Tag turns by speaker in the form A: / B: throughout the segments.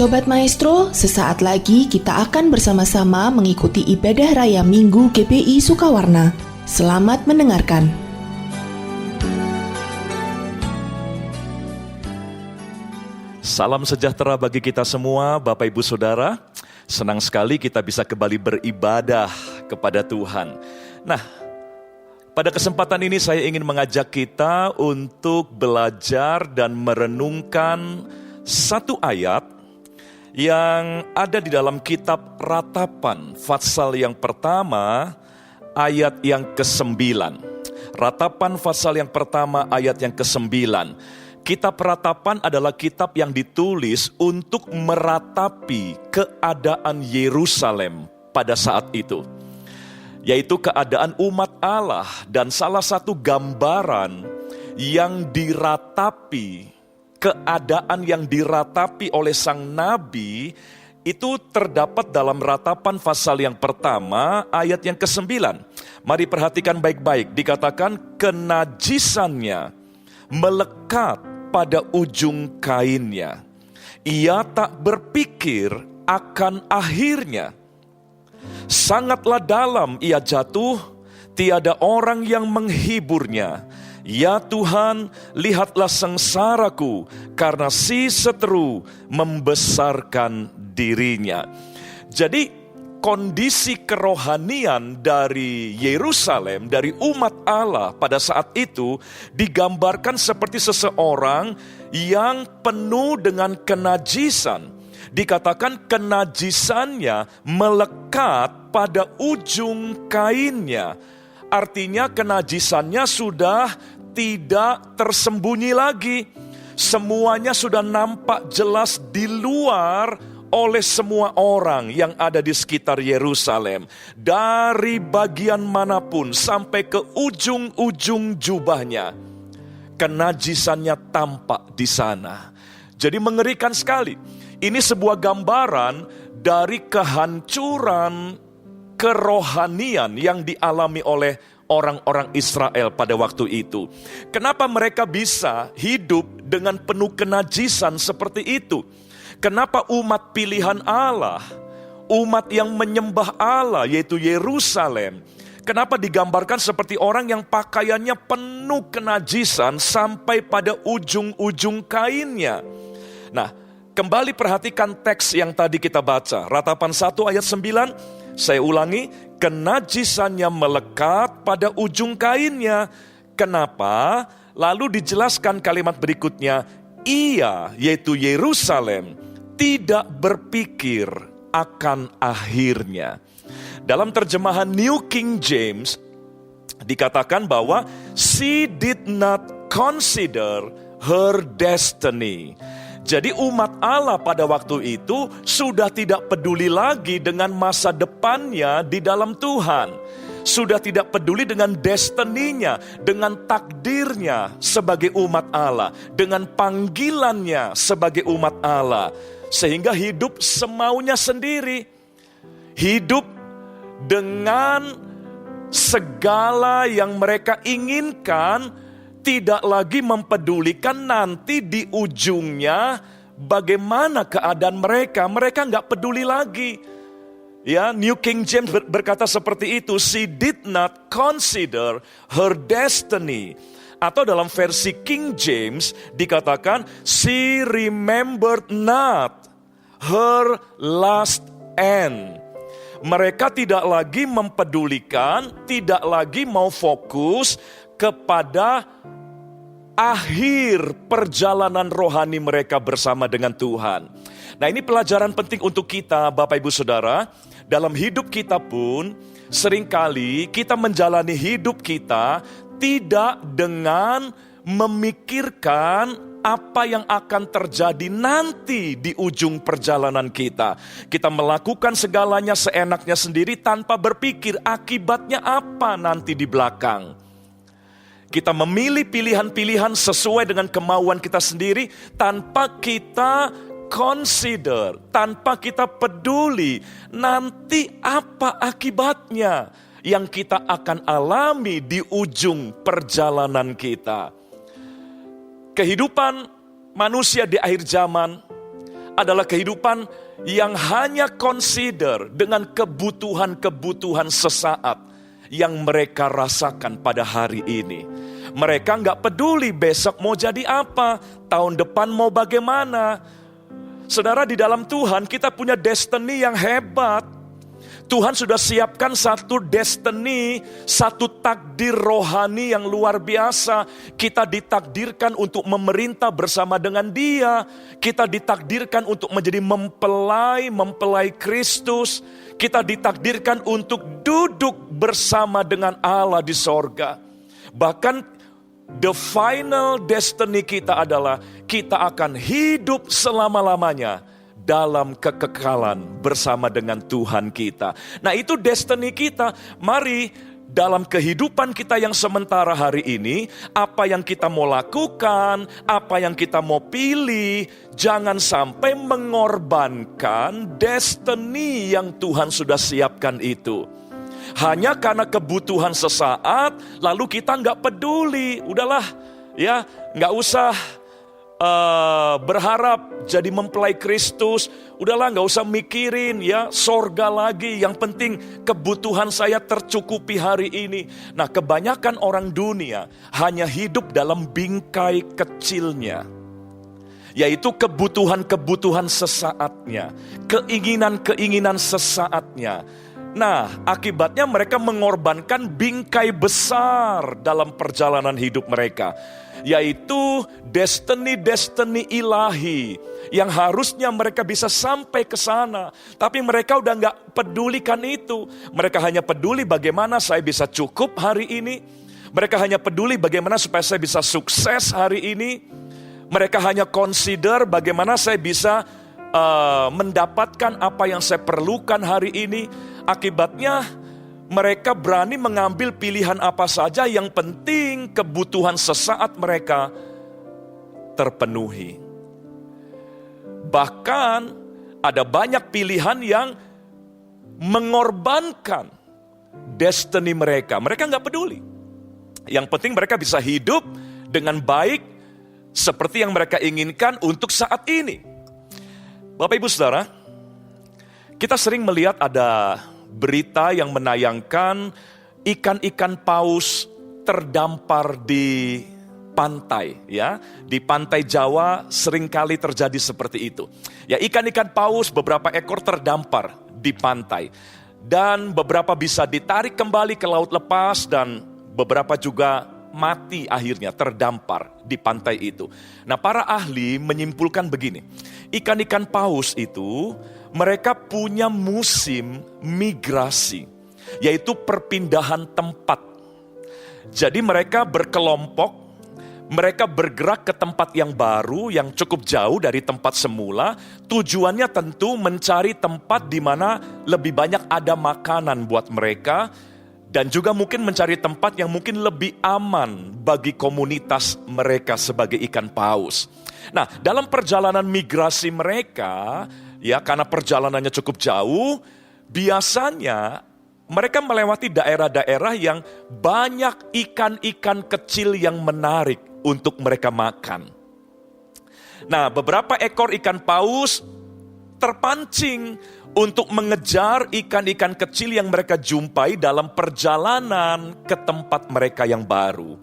A: Sobat Maestro, sesaat lagi kita akan bersama-sama mengikuti ibadah raya Minggu GBI Sukawarna. Selamat mendengarkan.
B: Salam sejahtera bagi kita semua, Bapak Ibu Saudara. Senang sekali kita bisa kembali beribadah kepada Tuhan. Nah, pada kesempatan ini saya ingin mengajak kita untuk belajar dan merenungkan satu ayat yang ada di dalam kitab Ratapan, pasal yang pertama, ayat yang ke-9. Ratapan pasal yang pertama, ayat yang ke-9. Kitab Ratapan adalah kitab yang ditulis untuk meratapi keadaan Yerusalem pada saat itu, yaitu keadaan umat Allah, dan salah satu gambaran yang diratapi, keadaan yang diratapi oleh sang nabi itu terdapat dalam Ratapan pasal yang pertama ayat yang ke-9. Mari perhatikan baik-baik, dikatakan kenajisannya melekat pada ujung kainnya. Ia tak berpikir akan akhirnya. Sangatlah dalam ia jatuh, tiada orang yang menghiburnya. Ya Tuhan, lihatlah sengsaraku, karena si seteru membesarkan dirinya. Jadi kondisi kerohanian dari Yerusalem, dari umat Allah pada saat itu digambarkan seperti seseorang yang penuh dengan kenajisan. Dikatakan kenajisannya melekat pada ujung kainnya. Artinya kenajisannya sudah tidak tersembunyi lagi. Semuanya sudah nampak jelas di luar oleh semua orang yang ada di sekitar Yerusalem. Dari bagian manapun sampai ke ujung-ujung jubahnya, kenajisannya tampak di sana. Jadi mengerikan sekali. Ini sebuah gambaran dari kehancuran kerohanian yang dialami oleh orang-orang Israel pada waktu itu. Kenapa mereka bisa hidup dengan penuh kenajisan seperti itu? Kenapa umat pilihan Allah, umat yang menyembah Allah yaitu Yerusalem, kenapa digambarkan seperti orang yang pakaiannya penuh kenajisan sampai pada ujung-ujung kainnya? Nah, kembali perhatikan teks yang tadi kita baca, Ratapan 1 ayat 9. Saya ulangi, kenajisannya melekat pada ujung kainnya. Kenapa? Lalu dijelaskan kalimat berikutnya, ia, yaitu Yerusalem, tidak berpikir akan akhirnya. Dalam terjemahan New King James, dikatakan bahwa she did not consider her destiny. Jadi umat Allah pada waktu itu sudah tidak peduli lagi dengan masa depannya di dalam Tuhan. Sudah tidak peduli dengan destininya, dengan takdirnya sebagai umat Allah, dengan panggilannya sebagai umat Allah. Sehingga hidup semaunya sendiri. Hidup dengan segala yang mereka inginkan, tidak lagi mempedulikan nanti di ujungnya bagaimana keadaan mereka. Mereka nggak peduli lagi. Ya, New King James berkata seperti itu. She did not consider her destiny. Atau dalam versi King James dikatakan she remembered not her last end. Mereka tidak lagi mempedulikan, tidak lagi mau fokus kepada akhir perjalanan rohani mereka bersama dengan Tuhan. Nah, ini pelajaran penting untuk kita, Bapak Ibu Saudara. Dalam hidup kita pun, seringkali kita menjalani hidup kita tidak dengan memikirkan apa yang akan terjadi nanti di ujung perjalanan kita. Kita melakukan segalanya seenaknya sendiri tanpa berpikir akibatnya apa nanti di belakang. Kita memilih pilihan-pilihan sesuai dengan kemauan kita sendiri tanpa kita consider, tanpa kita peduli nanti apa akibatnya yang kita akan alami di ujung perjalanan kita. Kehidupan manusia di akhir zaman adalah kehidupan yang hanya consider dengan kebutuhan-kebutuhan sesaat yang mereka rasakan pada hari ini. Mereka nggak peduli besok mau jadi apa, tahun depan mau bagaimana. Saudara, di dalam Tuhan kita punya destiny yang hebat. Tuhan sudah siapkan satu destiny, satu takdir rohani yang luar biasa. Kita ditakdirkan untuk memerintah bersama dengan Dia. Kita ditakdirkan untuk menjadi mempelai Kristus. Kita ditakdirkan untuk duduk bersama dengan Allah di sorga. Bahkan the final destiny kita adalah kita akan hidup selama-lamanya dalam kekekalan bersama dengan Tuhan kita. Nah, itu destiny kita. Mari dalam kehidupan kita yang sementara hari ini, apa yang kita mau lakukan, apa yang kita mau pilih, jangan sampai mengorbankan destiny yang Tuhan sudah siapkan itu. Hanya karena kebutuhan sesaat, lalu kita nggak peduli. Udahlah, ya nggak usah berharap jadi mempelai Kristus. Udahlah, nggak usah mikirin ya sorga lagi. Yang penting kebutuhan saya tercukupi hari ini. Nah, kebanyakan orang dunia hanya hidup dalam bingkai kecilnya, yaitu kebutuhan-kebutuhan sesaatnya, keinginan-keinginan sesaatnya. Nah, akibatnya mereka mengorbankan bingkai besar dalam perjalanan hidup mereka, yaitu destiny ilahi yang harusnya mereka bisa sampai ke sana. Tapi mereka udah gak pedulikan itu. Mereka hanya peduli bagaimana saya bisa cukup hari ini. Mereka hanya peduli bagaimana supaya saya bisa sukses hari ini. Mereka hanya consider bagaimana saya bisa mendapatkan apa yang saya perlukan hari ini. Akibatnya mereka berani mengambil pilihan apa saja, yang penting kebutuhan sesaat mereka terpenuhi. Bahkan ada banyak pilihan yang mengorbankan destiny mereka. Mereka nggak peduli. Yang penting mereka bisa hidup dengan baik seperti yang mereka inginkan untuk saat ini. Bapak Ibu Saudara, kita sering melihat ada berita yang menayangkan ikan-ikan paus terdampar di pantai, ya. Di pantai Jawa seringkali terjadi seperti itu. Ya, ikan-ikan paus beberapa ekor terdampar di pantai. Dan beberapa bisa ditarik kembali ke laut lepas, dan beberapa juga mati akhirnya terdampar di pantai itu. Nah, para ahli menyimpulkan begini. Ikan-ikan paus itu mereka punya musim migrasi, yaitu perpindahan tempat. Jadi mereka berkelompok, mereka bergerak ke tempat yang baru, yang cukup jauh dari tempat semula. Tujuannya tentu mencari tempat di mana lebih banyak ada makanan buat mereka, dan juga mungkin mencari tempat yang mungkin lebih aman bagi komunitas mereka sebagai ikan paus. Nah, dalam perjalanan migrasi mereka, ya karena perjalanannya cukup jauh, biasanya mereka melewati daerah-daerah yang banyak ikan-ikan kecil yang menarik untuk mereka makan. Nah, beberapa ekor ikan paus terpancing untuk mengejar ikan-ikan kecil yang mereka jumpai dalam perjalanan ke tempat mereka yang baru.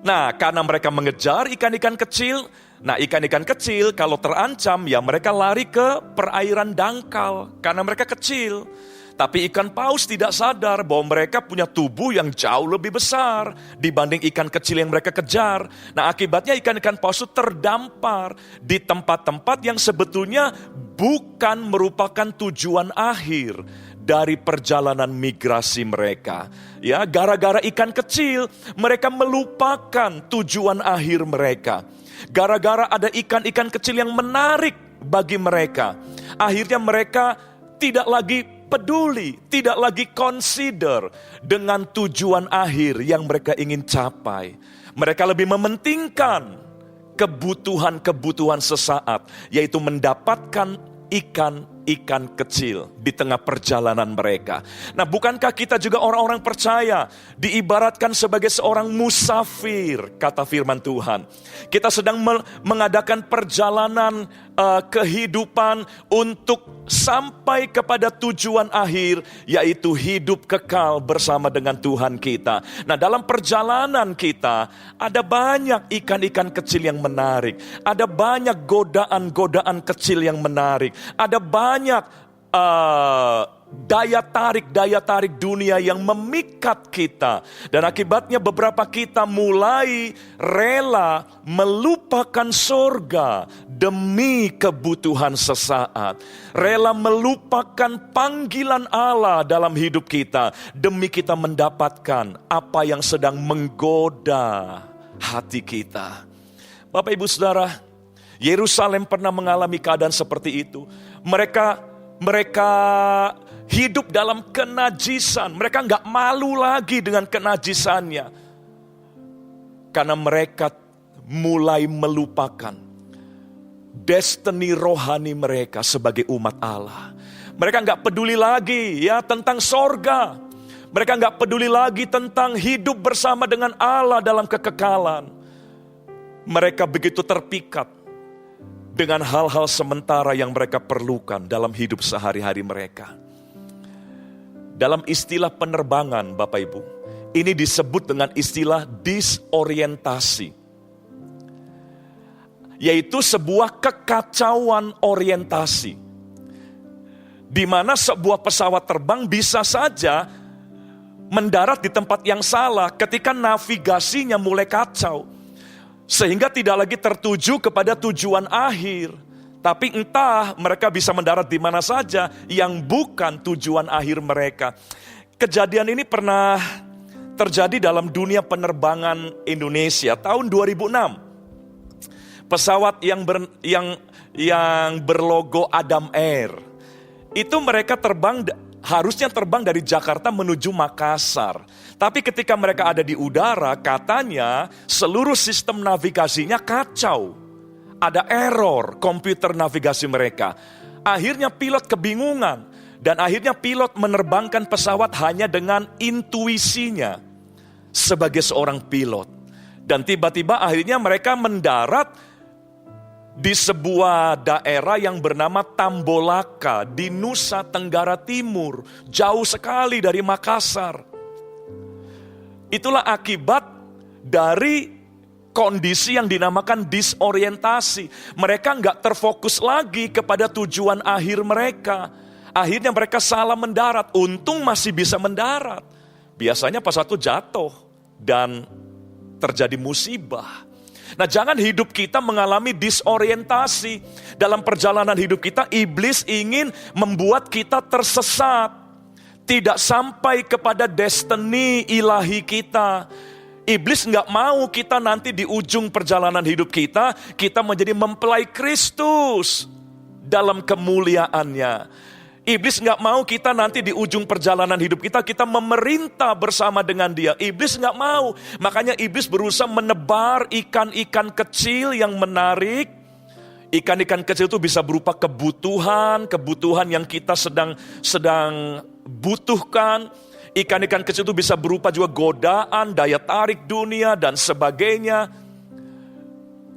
B: Nah, karena mereka mengejar ikan-ikan kecil, nah ikan-ikan kecil kalau terancam ya mereka lari ke perairan dangkal karena mereka kecil. Tapi ikan paus tidak sadar bahwa mereka punya tubuh yang jauh lebih besar dibanding ikan kecil yang mereka kejar. Nah, akibatnya ikan-ikan paus itu terdampar di tempat-tempat yang sebetulnya bukan merupakan tujuan akhir dari perjalanan migrasi mereka. Ya, gara-gara ikan kecil, mereka melupakan tujuan akhir mereka. Gara-gara ada ikan-ikan kecil yang menarik bagi mereka, akhirnya mereka tidak lagi peduli, tidak lagi consider dengan tujuan akhir yang mereka ingin capai. Mereka lebih mementingkan kebutuhan-kebutuhan sesaat, yaitu mendapatkan ikan ikan kecil di tengah perjalanan mereka. Nah, bukankah kita juga orang-orang percaya diibaratkan sebagai seorang musafir, kata firman Tuhan. Kita sedang mengadakan perjalanan kehidupan untuk sampai kepada tujuan akhir, yaitu hidup kekal bersama dengan Tuhan kita. Nah, dalam perjalanan kita ada banyak ikan-ikan kecil yang menarik, ada banyak godaan-godaan kecil yang menarik, ada banyak daya tarik dunia yang memikat kita. Dan akibatnya beberapa kita mulai rela melupakan sorga demi kebutuhan sesaat. Rela melupakan panggilan Allah dalam hidup kita demi kita mendapatkan apa yang sedang menggoda hati kita. Bapak Ibu Saudara, Yerusalem pernah mengalami keadaan seperti itu. Mereka hidup dalam kenajisan. Mereka nggak malu lagi dengan kenajisannya. Karena mereka mulai melupakan destiny rohani mereka sebagai umat Allah. Mereka nggak peduli lagi ya tentang sorga. Mereka nggak peduli lagi tentang hidup bersama dengan Allah dalam kekekalan. Mereka begitu terpikat dengan hal-hal sementara yang mereka perlukan dalam hidup sehari-hari mereka. Dalam istilah penerbangan, Bapak Ibu, ini disebut dengan istilah disorientasi. Yaitu sebuah kekacauan orientasi. Di mana sebuah pesawat terbang bisa saja mendarat di tempat yang salah ketika navigasinya mulai kacau. Sehingga tidak lagi tertuju kepada tujuan akhir. Tapi entah mereka bisa mendarat di mana saja yang bukan tujuan akhir mereka. Kejadian ini pernah terjadi dalam dunia penerbangan Indonesia tahun 2006. Pesawat yang berlogo Adam Air. Itu mereka harusnya terbang dari Jakarta menuju Makassar. Tapi ketika mereka ada di udara, katanya seluruh sistem navigasinya kacau. Ada error komputer navigasi mereka. Akhirnya pilot kebingungan. Dan akhirnya pilot menerbangkan pesawat hanya dengan intuisinya sebagai seorang pilot. Dan tiba-tiba akhirnya mereka mendarat di sebuah daerah yang bernama Tambolaka di Nusa Tenggara Timur, jauh sekali dari Makassar. Itulah akibat dari kondisi yang dinamakan disorientasi. Mereka nggak terfokus lagi kepada tujuan akhir mereka. Akhirnya mereka salah mendarat. Untung masih bisa mendarat. Biasanya pas satu jatuh dan terjadi musibah. Nah, jangan hidup kita mengalami disorientasi. Dalam perjalanan hidup kita, iblis ingin membuat kita tersesat. Tidak sampai kepada destiny ilahi kita. Iblis nggak mau kita nanti di ujung perjalanan hidup kita menjadi mempelai Kristus dalam kemuliaannya. Iblis nggak mau kita nanti di ujung perjalanan hidup kita memerintah bersama dengan Dia. Iblis nggak mau. Makanya iblis berusaha menebar ikan-ikan kecil yang menarik. Ikan-ikan kecil itu bisa berupa kebutuhan yang kita sedang butuhkan. Ikan-ikan kecil itu bisa berupa juga godaan, daya tarik dunia dan sebagainya.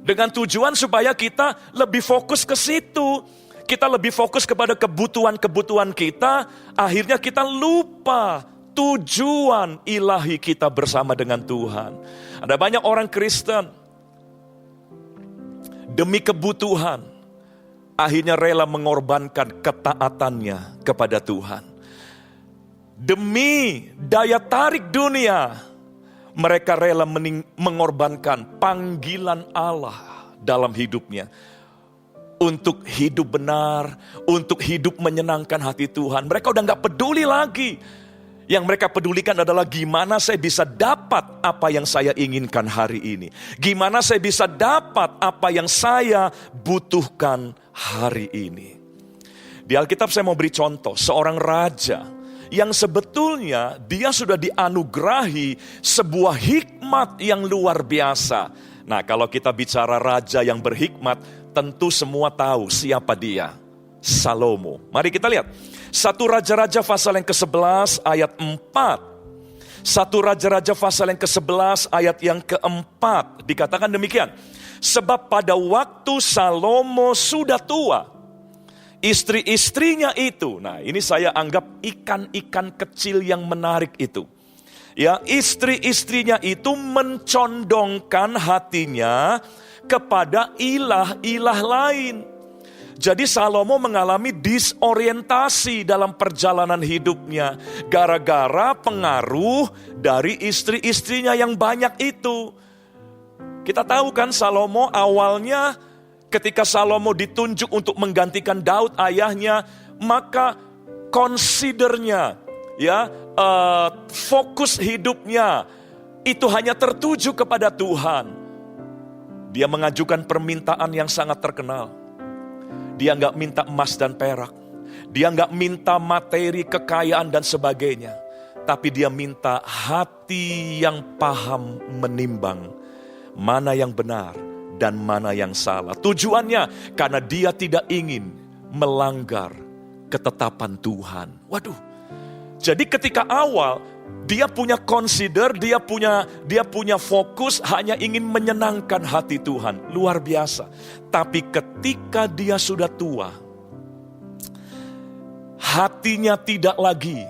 B: Dengan tujuan supaya kita lebih fokus ke situ. Kita lebih fokus kepada kebutuhan-kebutuhan kita. Akhirnya kita lupa tujuan ilahi kita bersama dengan Tuhan. Ada banyak orang Kristen demi kebutuhan akhirnya rela mengorbankan ketaatannya kepada Tuhan. Demi daya tarik dunia, mereka rela mengorbankan panggilan Allah dalam hidupnya. Untuk hidup benar, untuk hidup menyenangkan hati Tuhan. Mereka udah gak peduli lagi. Yang mereka pedulikan adalah gimana saya bisa dapat apa yang saya inginkan hari ini. Gimana saya bisa dapat apa yang saya butuhkan hari ini. Di Alkitab saya mau beri contoh, seorang raja yang sebetulnya dia sudah dianugerahi sebuah hikmat yang luar biasa. Nah, kalau kita bicara raja yang berhikmat, tentu semua tahu siapa dia. Salomo. Mari kita lihat. 1 Raja-Raja pasal yang ke-11 ayat 4. 1 Raja-Raja pasal yang ke-11 ayat yang ke-4. Dikatakan demikian. Sebab pada waktu Salomo sudah tua, istri-istrinya itu, nah ini saya anggap ikan-ikan kecil yang menarik itu. Ya, istri-istrinya itu mencondongkan hatinya kepada ilah-ilah lain. Jadi Salomo mengalami disorientasi dalam perjalanan hidupnya gara-gara pengaruh dari istri-istrinya yang banyak itu. Kita tahu kan Salomo awalnya ketika Salomo ditunjuk untuk menggantikan Daud ayahnya, maka considernya, ya, fokus hidupnya itu hanya tertuju kepada Tuhan. Dia mengajukan permintaan yang sangat terkenal. Dia nggak minta emas dan perak, dia nggak minta materi, kekayaan dan sebagainya, tapi dia minta hati yang paham menimbang mana yang benar dan mana yang salah. Tujuannya karena dia tidak ingin melanggar ketetapan Tuhan. Waduh. Jadi ketika awal dia punya consider, dia punya fokus hanya ingin menyenangkan hati Tuhan. Luar biasa. Tapi ketika dia sudah tua, hatinya tidak lagi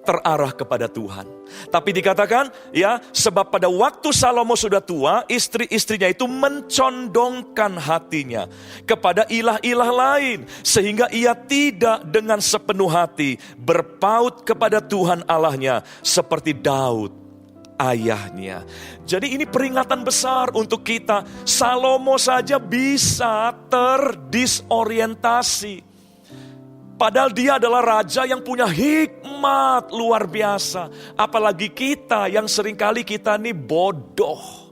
B: terarah kepada Tuhan. Tapi dikatakan, ya, sebab pada waktu Salomo sudah tua, istri-istrinya itu mencondongkan hatinya kepada ilah-ilah lain, sehingga ia tidak dengan sepenuh hati berpaut kepada Tuhan Allahnya seperti Daud ayahnya. Jadi ini peringatan besar untuk kita. Salomo saja bisa terdisorientasi. Padahal dia adalah raja yang punya hikmat luar biasa. Apalagi kita yang seringkali kita ini bodoh.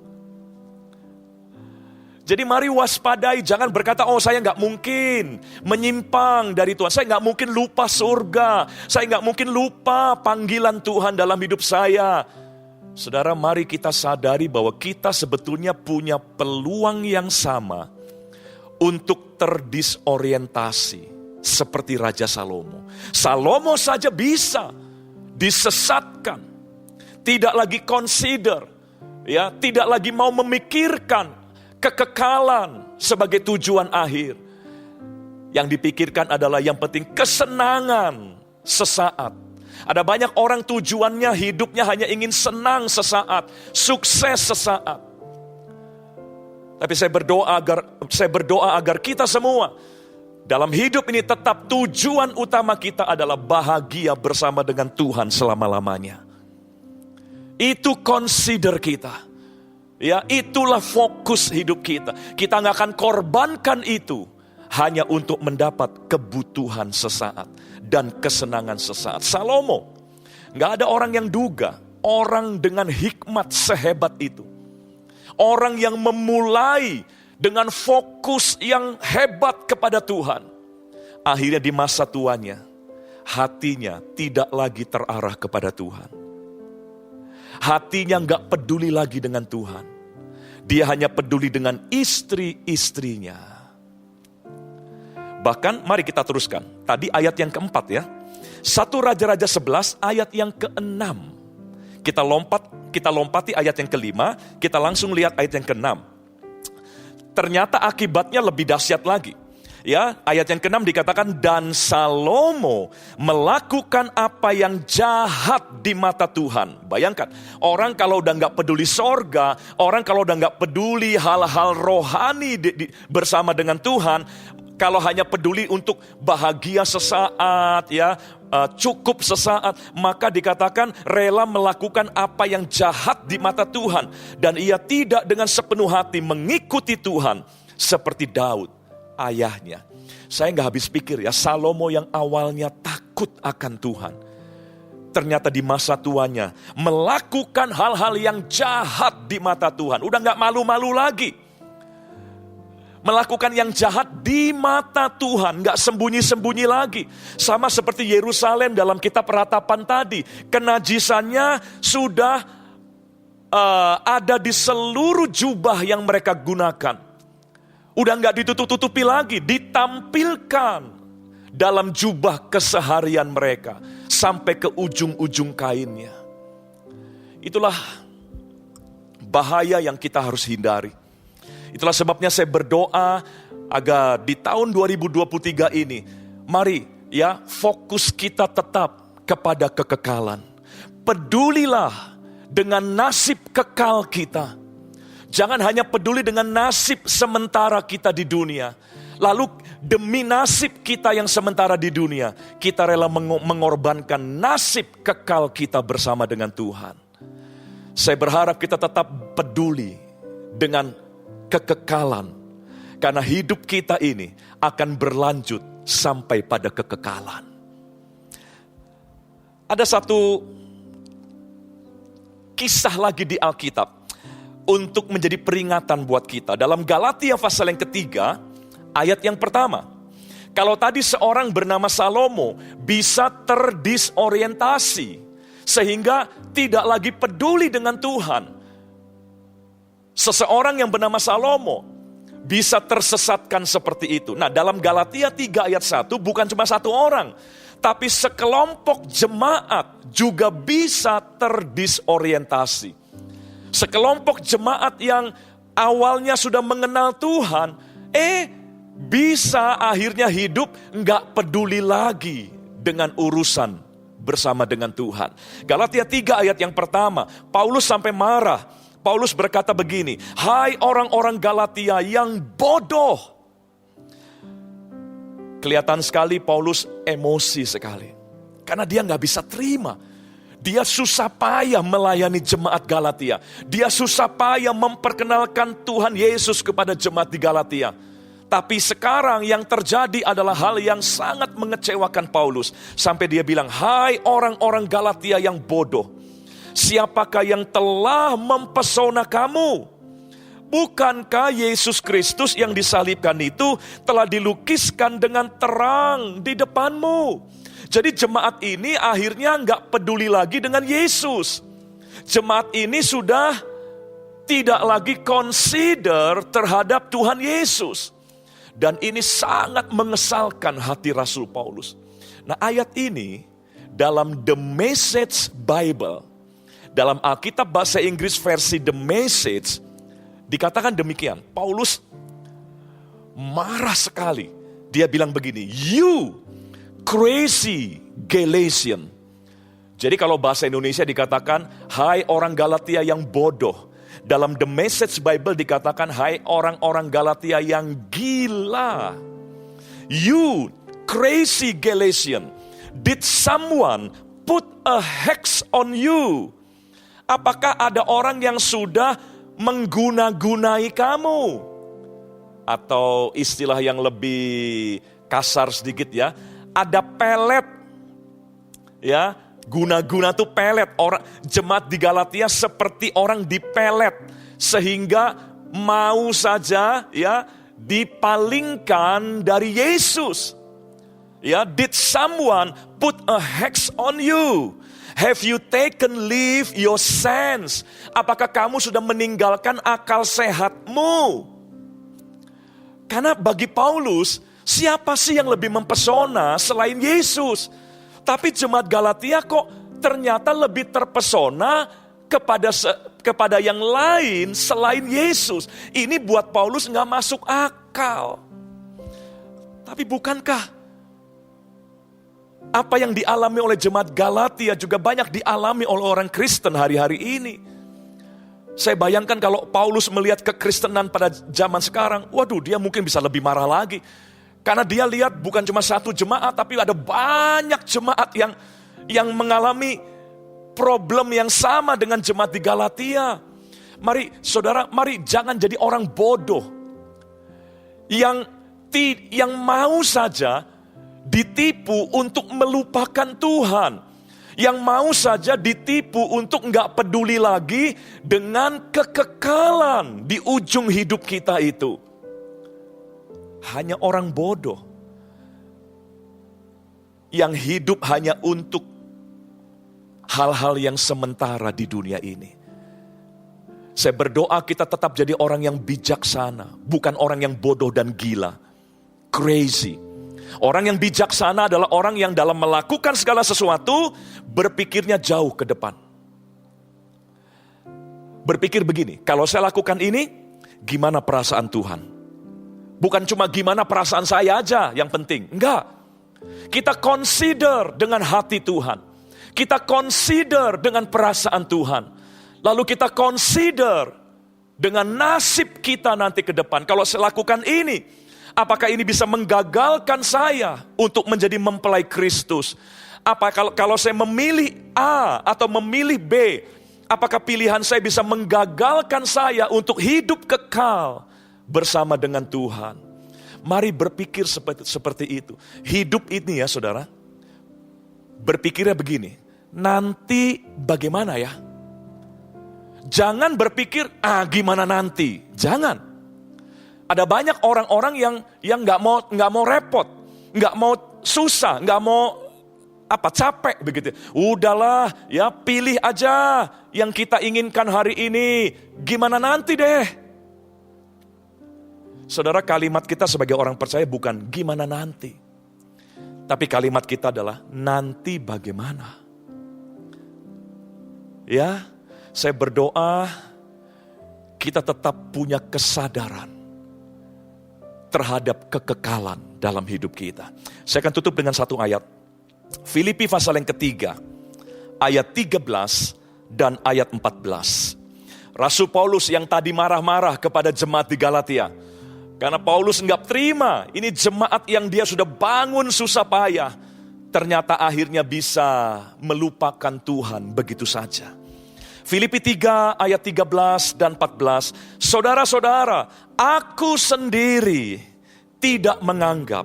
B: Jadi mari waspadai, jangan berkata, oh saya gak mungkin menyimpang dari Tuhan. Saya gak mungkin lupa surga. Saya gak mungkin lupa panggilan Tuhan dalam hidup saya. Saudara, mari kita sadari bahwa kita sebetulnya punya peluang yang sama untuk terdisorientasi. Seperti Raja Salomo. Salomo saja bisa disesatkan. Tidak lagi consider, ya, tidak lagi mau memikirkan kekekalan sebagai tujuan akhir. Yang dipikirkan adalah yang penting kesenangan sesaat. Ada banyak orang tujuannya hidupnya hanya ingin senang sesaat, sukses sesaat. Tapi saya berdoa agar kita semua dalam hidup ini tetap tujuan utama kita adalah bahagia bersama dengan Tuhan selama-lamanya. Itu consider kita. Ya, itulah fokus hidup kita. Kita gak akan korbankan itu hanya untuk mendapat kebutuhan sesaat dan kesenangan sesaat. Salomo, gak ada orang yang duga orang dengan hikmat sehebat itu. Orang yang memulai dengan fokus yang hebat kepada Tuhan. Akhirnya di masa tuanya, hatinya tidak lagi terarah kepada Tuhan. Hatinya gak peduli lagi dengan Tuhan. Dia hanya peduli dengan istri-istrinya. Bahkan mari kita teruskan. Tadi ayat yang keempat ya. 1 Raja-Raja 11 ayat yang ke-6. Kita lompati ayat yang kelima. Kita langsung lihat ayat yang ke-6. Ternyata akibatnya lebih dahsyat lagi. Ya, ayat yang ke-6 dikatakan, dan Salomo melakukan apa yang jahat di mata Tuhan. Bayangkan, orang kalau udah gak peduli sorga, orang kalau udah gak peduli hal-hal rohani bersama dengan Tuhan, kalau hanya peduli untuk bahagia sesaat, ya, cukup sesaat, maka dikatakan rela melakukan apa yang jahat di mata Tuhan. Dan ia tidak dengan sepenuh hati mengikuti Tuhan seperti Daud ayahnya. Saya gak habis pikir ya, Salomo yang awalnya takut akan Tuhan, ternyata di masa tuanya melakukan hal-hal yang jahat di mata Tuhan. Udah gak malu-malu lagi. Melakukan yang jahat di mata Tuhan, gak sembunyi-sembunyi lagi. Sama seperti Yerusalem dalam kitab Ratapan tadi. Kenajisannya sudah ada di seluruh jubah yang mereka gunakan. Udah nggak ditutup-tutupi lagi, ditampilkan dalam jubah keseharian mereka sampai ke ujung-ujung kainnya. Itulah bahaya yang kita harus hindari. Itulah sebabnya saya berdoa agar di tahun 2023 ini, mari ya fokus kita tetap kepada kekekalan. Pedulilah dengan nasib kekal kita. Jangan hanya peduli dengan nasib sementara kita di dunia. Lalu demi nasib kita yang sementara di dunia, kita rela mengorbankan nasib kekal kita bersama dengan Tuhan. Saya berharap kita tetap peduli dengan kekekalan. Karena hidup kita ini akan berlanjut sampai pada kekekalan. Ada satu kisah lagi di Alkitab untuk menjadi peringatan buat kita. Dalam Galatia pasal yang ketiga, ayat yang pertama. Kalau tadi seorang bernama Salomo bisa terdisorientasi sehingga tidak lagi peduli dengan Tuhan. Seseorang yang bernama Salomo bisa tersesatkan seperti itu. Nah, dalam Galatia 3 ayat 1 bukan cuma satu orang, tapi sekelompok jemaat juga bisa terdisorientasi. Sekelompok jemaat yang awalnya sudah mengenal Tuhan, bisa akhirnya hidup nggak peduli lagi dengan urusan bersama dengan Tuhan. Galatia 3 ayat yang pertama, Paulus sampai marah. Paulus berkata begini, "Hai orang-orang Galatia yang bodoh." Kelihatan sekali Paulus emosi sekali. Karena dia nggak bisa terima. Dia susah payah melayani jemaat Galatia. Dia susah payah memperkenalkan Tuhan Yesus kepada jemaat di Galatia. Tapi sekarang yang terjadi adalah hal yang sangat mengecewakan Paulus. Sampai dia bilang, "Hai orang-orang Galatia yang bodoh. Siapakah yang telah mempesona kamu? Bukankah Yesus Kristus yang disalibkan itu telah dilukiskan dengan terang di depanmu?" Jadi jemaat ini akhirnya nggak peduli lagi dengan Yesus. Jemaat ini sudah tidak lagi consider terhadap Tuhan Yesus. Dan ini sangat mengesalkan hati Rasul Paulus. Nah, ayat ini dalam The Message Bible, dalam Alkitab bahasa Inggris versi The Message, dikatakan demikian. Paulus marah sekali. Dia bilang begini, "You crazy Galatian." Jadi kalau bahasa Indonesia dikatakan, "Hai orang Galatia yang bodoh." Dalam The Message Bible dikatakan, "Hai orang-orang Galatia yang gila." You crazy Galatian, did someone put a hex on you? Apakah ada orang yang sudah mengguna-gunai kamu? Atau istilah yang lebih kasar sedikit ya, ada pelet. Ya, guna-guna tuh pelet. Orang jemaat di Galatia seperti orang dipelet sehingga mau saja ya dipalingkan dari Yesus. Ya, did someone put a hex on you? Have you taken leave your sense? Apakah kamu sudah meninggalkan akal sehatmu? Karena bagi Paulus, siapa sih yang lebih mempesona selain Yesus? Tapi jemaat Galatia kok ternyata lebih terpesona kepada yang lain selain Yesus. Ini buat Paulus nggak masuk akal. Tapi bukankah apa yang dialami oleh jemaat Galatia juga banyak dialami oleh orang Kristen hari-hari ini? Saya bayangkan kalau Paulus melihat kekristenan pada zaman sekarang, waduh, dia mungkin bisa lebih marah lagi. Karena dia lihat bukan cuma satu jemaat, tapi ada banyak jemaat yang mengalami problem yang sama dengan jemaat di Galatia. Mari saudara, mari jangan jadi orang bodoh yang mau saja ditipu untuk melupakan Tuhan. Yang mau saja ditipu untuk gak peduli lagi dengan kekekalan di ujung hidup kita itu. Hanya orang bodoh yang hidup hanya untuk hal-hal yang sementara di dunia ini. Saya berdoa kita tetap jadi orang yang bijaksana, bukan orang yang bodoh dan gila, crazy. Orang yang bijaksana adalah orang yang dalam melakukan segala sesuatu berpikirnya jauh ke depan. Berpikir begini, kalau saya lakukan ini, gimana perasaan Tuhan? Bukan cuma gimana perasaan saya aja yang penting, enggak. Kita consider dengan hati Tuhan. Kita consider dengan perasaan Tuhan. Lalu kita consider dengan nasib kita nanti ke depan. Kalau saya lakukan ini, apakah ini bisa menggagalkan saya untuk menjadi mempelai Kristus? Apa kalau saya memilih A atau memilih B, apakah pilihan saya bisa menggagalkan saya untuk hidup kekal bersama dengan Tuhan? Mari berpikir seperti itu. Hidup ini ya saudara, berpikirnya begini, nanti bagaimana ya? Jangan berpikir, gimana nanti? Jangan. Ada banyak orang-orang yang nggak mau repot, nggak mau susah, nggak mau capek begitu. Udahlah, ya pilih aja yang kita inginkan hari ini. Gimana nanti deh? Saudara, kalimat kita sebagai orang percaya bukan gimana nanti, tapi kalimat kita adalah nanti bagaimana. Ya. Saya berdoa kita tetap punya kesadaran terhadap kekekalan dalam hidup kita. Saya akan tutup dengan satu ayat. Filipi pasal yang ketiga, ayat 13 dan ayat 14. Rasul Paulus yang tadi marah-marah kepada jemaat di Galatia. Karena Paulus enggak terima, ini jemaat yang dia sudah bangun susah payah. Ternyata akhirnya bisa melupakan Tuhan begitu saja. Filipi 3 ayat 13 dan 14. Saudara-saudara, aku sendiri tidak menganggap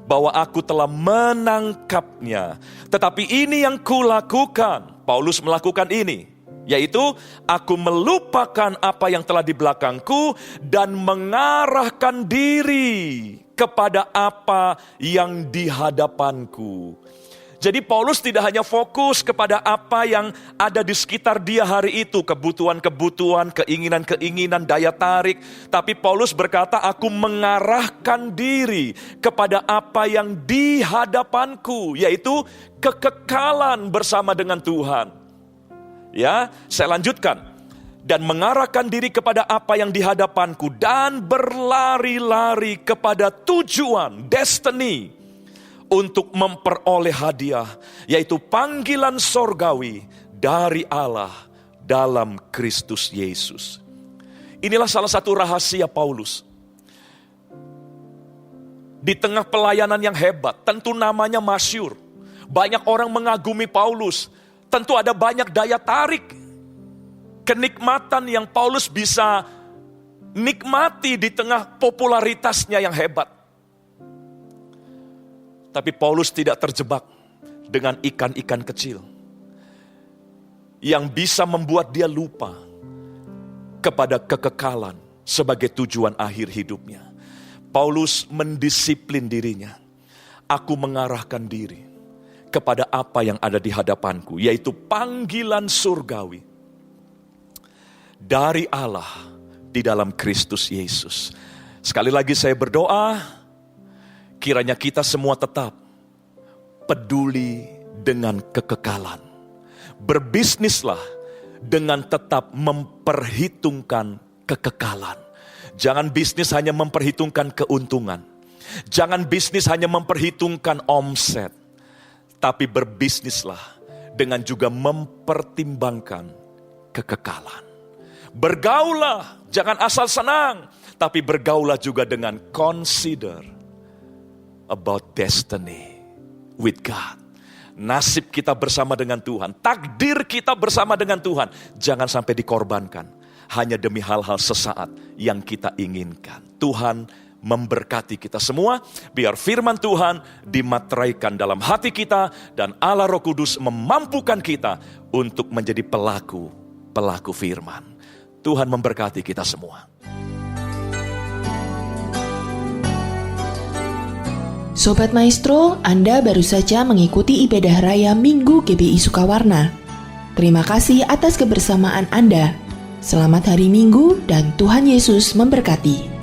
B: bahwa aku telah menangkapnya. Tetapi ini yang kulakukan. Paulus melakukan ini, yaitu aku melupakan apa yang telah di belakangku dan mengarahkan diri kepada apa yang di hadapanku. Jadi Paulus tidak hanya fokus kepada apa yang ada di sekitar dia hari itu, kebutuhan-kebutuhan, keinginan-keinginan, daya tarik. Tapi Paulus berkata, aku mengarahkan diri kepada apa yang di hadapanku, yaitu kekekalan bersama dengan Tuhan. Ya, saya lanjutkan. Dan mengarahkan diri kepada apa yang di hadapanku dan berlari-lari kepada tujuan, destiny, untuk memperoleh hadiah, yaitu panggilan sorgawi dari Allah dalam Kristus Yesus. Inilah salah satu rahasia Paulus. Di tengah pelayanan yang hebat, tentu namanya masyhur. Banyak orang mengagumi Paulus. Tentu ada banyak daya tarik, kenikmatan yang Paulus bisa nikmati di tengah popularitasnya yang hebat. Tapi Paulus tidak terjebak dengan ikan-ikan kecil yang bisa membuat dia lupa kepada kekekalan sebagai tujuan akhir hidupnya. Paulus mendisiplin dirinya. Aku mengarahkan diri kepada apa yang ada di hadapanku, yaitu panggilan surgawi dari Allah di dalam Kristus Yesus. Sekali lagi saya berdoa, kiranya kita semua tetap peduli dengan kekekalan. Berbisnislah dengan tetap memperhitungkan kekekalan. Jangan bisnis hanya memperhitungkan keuntungan. Jangan bisnis hanya memperhitungkan omset. Tapi berbisnislah dengan juga mempertimbangkan kekekalan. Bergaulah, jangan asal senang. Tapi bergaulah juga dengan consider about destiny with God. Nasib kita bersama dengan Tuhan, takdir kita bersama dengan Tuhan, jangan sampai dikorbankan hanya demi hal-hal sesaat yang kita inginkan. Tuhan memberkati kita semua, biar firman Tuhan dimateraikan dalam hati kita, dan Allah Roh Kudus memampukan kita untuk menjadi pelaku firman. Tuhan memberkati kita semua.
A: Sobat Maestro, Anda baru saja mengikuti ibadah raya Minggu GBI Sukawarna. Terima kasih atas kebersamaan Anda. Selamat hari Minggu dan Tuhan Yesus memberkati.